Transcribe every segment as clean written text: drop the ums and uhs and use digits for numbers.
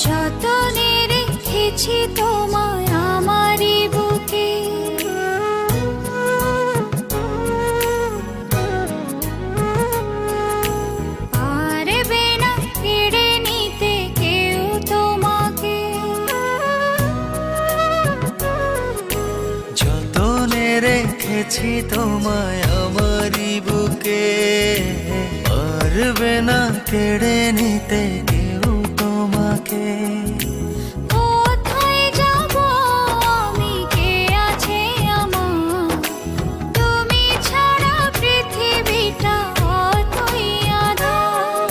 যতনে রেখেছি তোমায় আমারই বুকে, পারবে না কেড়ে নিতে কেউ তোমাকে। যতনে রেখেছি তোমায় আমারই বুকে, পারবে না কেড়ে নিতে কেউ তোমাকে। কোথায় যাব আমি, কে আছে আমার, তুমি ছাড়া পৃথিবীটা অতই আঁধার।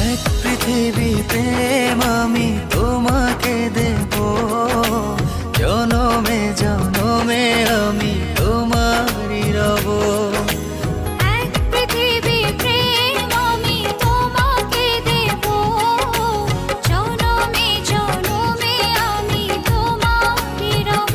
এক পৃথিবী প্রেম আমি তোমাকে দেব, জনমে জনমে আমি তোমারই রব। এক পৃথিবী প্রেম আমি তোমাকে দেব, জনমে জনমে আমি তোমারই রব।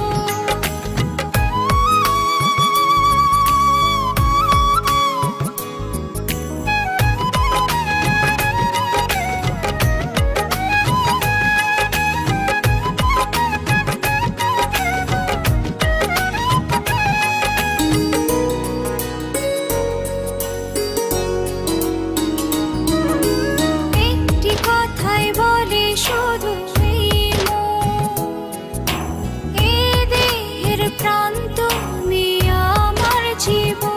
একটি কথাই বলে শুধু এই মন, এ দেহের প্রাণ তুমি আমার জীবন।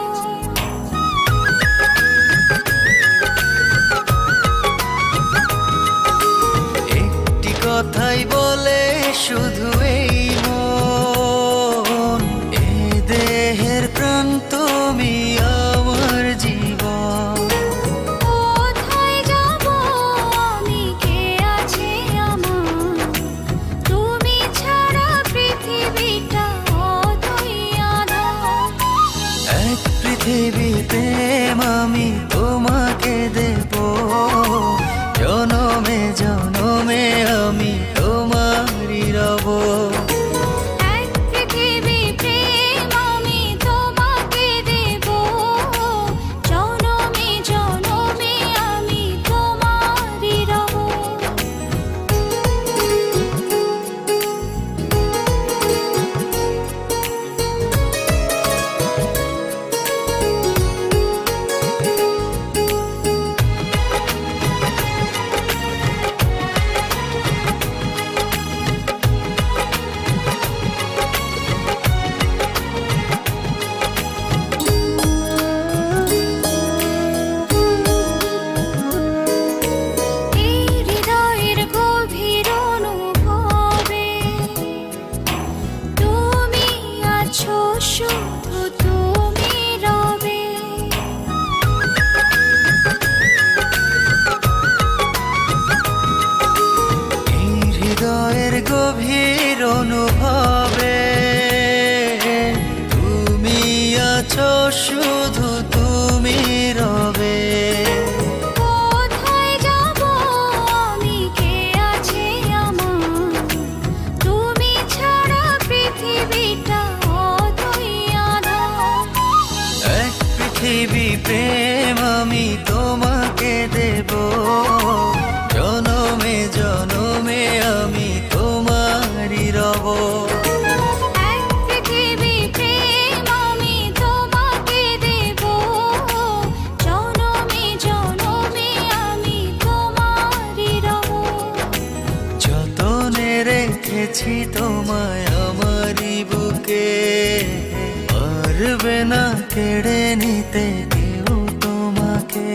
একটি কথাই বলে শুধু এই মন, এ দেহের প্রাণ তুমি আমার জীবন। কোথায় যাব আমি, কে আছে আমার, তুমি ছাড়া পৃথিবীটা অতই আঁধার। এক পৃথিবী প্রেম আমি তোমাকে দেব, জনমে জনমে আমি তোমারই রব। এক পৃথিবী প্রেম আমি তোমাকে দেব, জনমে জনমে আমি তোমারই রব। এই হৃদয়ের গভীর অনুভবে তুমি আছো, শুধু তুমি রবে। এই হৃদয়ের গভীর অনুভবে তুমি আছো, শুধু তুমি রবে। কোথায় যাব আমি, কে আছে আমার, তুমি ছাড়া পৃথিবীটা অতই আঁধার। এক পৃথিবী প্রেম আমি তোমাকে দেব, জনমে জনমে আমি তোমারই রব। এক পৃথিবী প্রেম আমি তোমাকে দেব, জনমে জনমে আমি তোমারই রব। যতনে রেখেছি তোমায় আমারই বুকে, পারবে না কেড়ে নিতে কেউ তোমাকে।